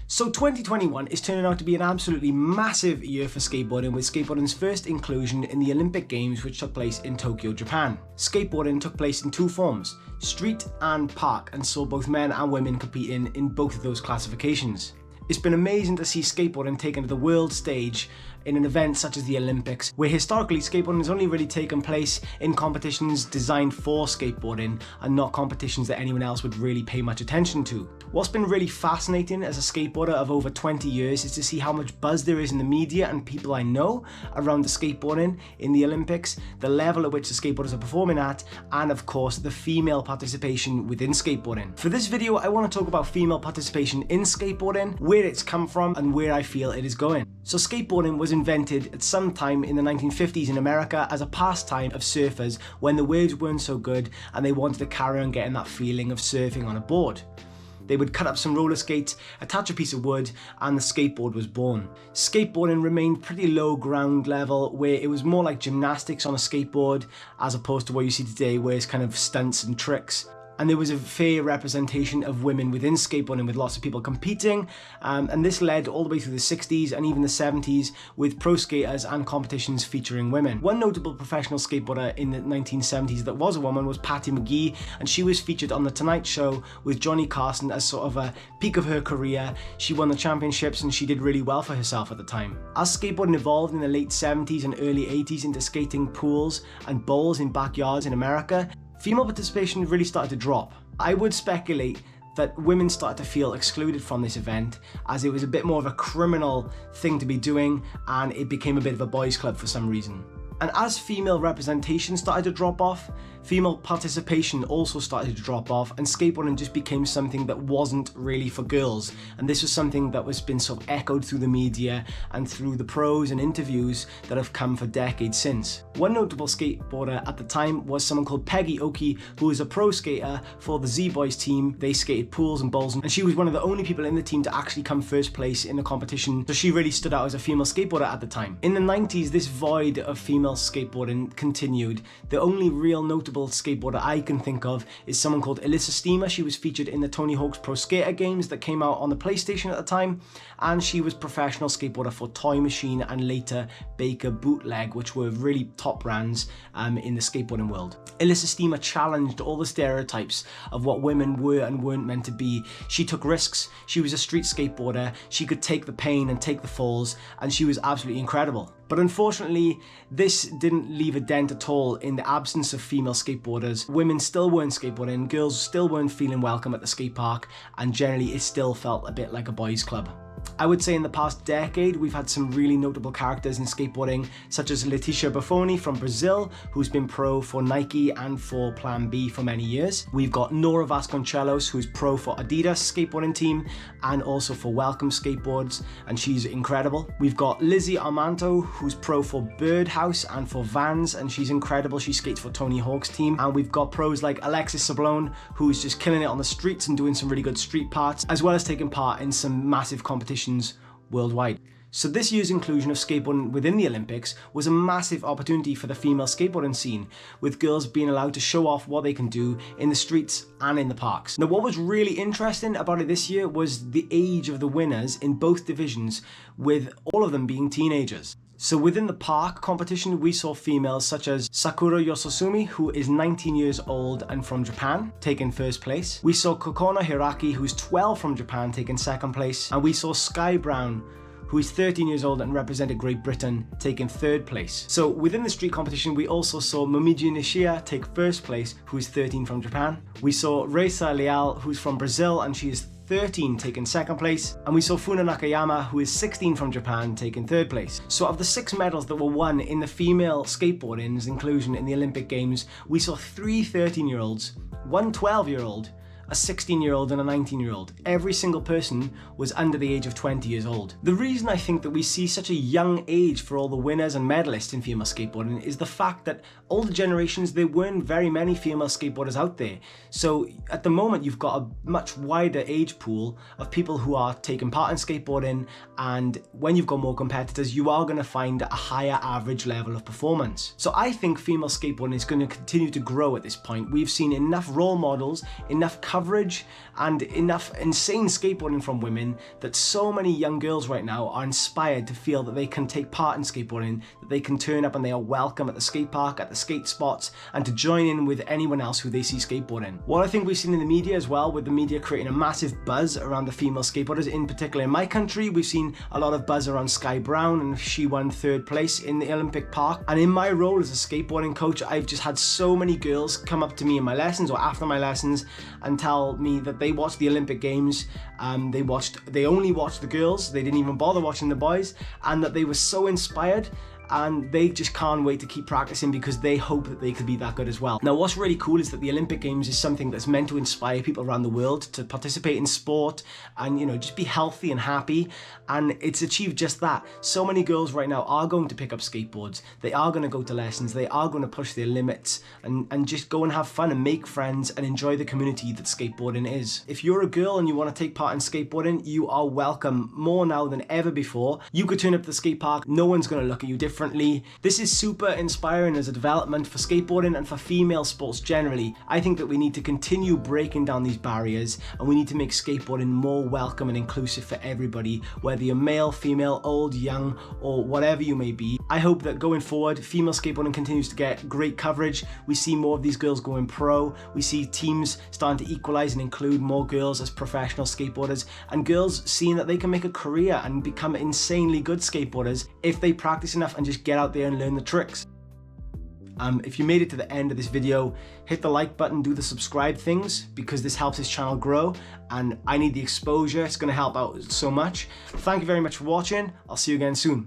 So 2021 is turning out to be an absolutely massive year for skateboarding, with skateboarding's first inclusion in the Olympic Games, which took place in Tokyo, Japan. Skateboarding took place in two forms, street and park, and saw both men and women competing in both of those classifications. It's been amazing to see skateboarding taken to the world stage in an event such as the Olympics, where historically skateboarding has only really taken place in competitions designed for skateboarding and not competitions that anyone else would really pay much attention to. What's been really fascinating as a skateboarder of over 20 years is to see how much buzz there is in the media and people I know around the skateboarding in the Olympics, the level at which the skateboarders are performing at, and of course the female participation within skateboarding. For this video, I want to talk about female participation in skateboarding, where it's come from and where I feel it is going. So skateboarding was invented at some time in the 1950s in America as a pastime of surfers when the waves weren't so good and they wanted to carry on getting that feeling of surfing on a board. They would cut up some roller skates, attach a piece of wood, and the skateboard was born. Skateboarding remained pretty low ground level, where it was more like gymnastics on a skateboard as opposed to what you see today, where it's kind of stunts and tricks. And there was a fair representation of women within skateboarding, with lots of people competing, and this led all the way through the 60s and even the 70s with pro skaters and competitions featuring women. One notable professional skateboarder in the 1970s that was a woman was Patty McGee, and she was featured on The Tonight Show with Johnny Carson as sort of a peak of her career. She won the championships and she did really well for herself at the time. As skateboarding evolved in the late 70s and early 80s into skating pools and bowls in backyards in America, female participation really started to drop. I would speculate that women started to feel excluded from this event, as it was a bit more of a criminal thing to be doing and it became a bit of a boys' club for some reason. And as female representation started to drop off, female participation also started to drop off, and skateboarding just became something that wasn't really for girls. And this was something that was been sort of echoed through the media and through the pros and interviews that have come for decades since. One notable skateboarder at the time was someone called Peggy Oki, who was a pro skater for the Z-Boys team. They skated pools and bowls, and she was one of the only people in the team to actually come first place in the competition, so she really stood out as a female skateboarder at the time. In the 90s, this void of female skateboarding continued. The only real notable skateboarder I can think of is someone called Alyssa Steamer. She was featured in the Tony Hawk's Pro Skater games that came out on the PlayStation at the time, and she was professional skateboarder for Toy Machine and later Baker Bootleg, which were really top brands in the skateboarding world. Alyssa Steamer challenged all the stereotypes of what women were and weren't meant to be. She took risks, she was a street skateboarder, she could take the pain and take the falls, and she was absolutely incredible. But unfortunately, this didn't leave a dent at all in the absence of female skateboarders. Women still weren't skateboarding, girls still weren't feeling welcome at the skate park, and generally it still felt a bit like a boys' club. I would say in the past decade, we've had some really notable characters in skateboarding, such as Leticia Buffoni from Brazil, who's been pro for Nike and for Plan B for many years. We've got Nora Vasconcelos, who's pro for Adidas skateboarding team and also for Welcome Skateboards, and she's incredible. We've got Lizzie Armanto, who's pro for Birdhouse and for Vans, and she's incredible. She skates for Tony Hawk's team. And we've got pros like Alexis Sablone, who's just killing it on the streets and doing some really good street parts, as well as taking part in some massive competitions worldwide. So this year's inclusion of skateboarding within the Olympics was a massive opportunity for the female skateboarding scene, with girls being allowed to show off what they can do in the streets and in the parks. Now, what was really interesting about it this year was the age of the winners in both divisions, with all of them being teenagers. So within the park competition, we saw females such as Sakura Yososumi, who is 19 years old and from Japan, taking first place. We saw Kokona Hiraki, who's 12 from Japan, taking second place. And we saw Sky Brown, who is 13 years old and represented Great Britain, taking third place. So within the street competition, we also saw Momiji Nishia take first place, who is 13 from Japan. We saw Reisa Leal, who's from Brazil, and she is 13 taking second place, and we saw Funa Nakayama, who is 16 from Japan, taking third place. So of the 6 medals that were won in the female skateboarding's inclusion in the Olympic Games, we saw 3 13-year-olds, 1 12-year-old, a 16-year-old and a 19-year-old. Every single person was under the age of 20 years old. The reason I think that we see such a young age for all the winners and medalists in female skateboarding is the fact that older generations, there weren't very many female skateboarders out there. So at the moment, you've got a much wider age pool of people who are taking part in skateboarding, and when you've got more competitors, you are going to find a higher average level of performance. So I think female skateboarding is going to continue to grow at this point. We've seen enough role models, enough coverage and enough insane skateboarding from women that so many young girls right now are inspired to feel that they can take part in skateboarding, that they can turn up and they are welcome at the skate park, at the skate spots, and to join in with anyone else who they see skateboarding. What I think we've seen in the media as well, with the media creating a massive buzz around the female skateboarders, in particular in my country, we've seen a lot of buzz around Sky Brown, and she won 3rd place in the Olympic park. And in my role as a skateboarding coach, I've just had so many girls come up to me in my lessons or after my lessons and tell me that they watched the Olympic Games, they only watched the girls, they didn't even bother watching the boys, and that they were so inspired and they just can't wait to keep practicing because they hope that they could be that good as well. Now, what's really cool is that the Olympic Games is something that's meant to inspire people around the world to participate in sport and, you know, just be healthy and happy, and it's achieved just that. So many girls right now are going to pick up skateboards, they are going to go to lessons, they are going to push their limits and just go and have fun and make friends and enjoy the community that skateboarding is. If you're a girl and you want to take part in skateboarding, you are welcome more now than ever before. You could turn up to the skate park, no one's going to look at you differently. This is super inspiring as a development for skateboarding and for female sports generally. I think that we need to continue breaking down these barriers, and we need to make skateboarding more welcome and inclusive for everybody, whether you're male, female, old, young, or whatever you may be. I hope that going forward, female skateboarding continues to get great coverage. We see more of these girls going pro. We see teams starting to equalize and include more girls as professional skateboarders, and girls seeing that they can make a career and become insanely good skateboarders if they practice enough and just get out there and learn the tricks. If you made it to the end of this video, hit the like button, do the subscribe things, because this helps this channel grow and I need the exposure. It's going to help out so much. Thank you very much for watching. I'll see you again soon.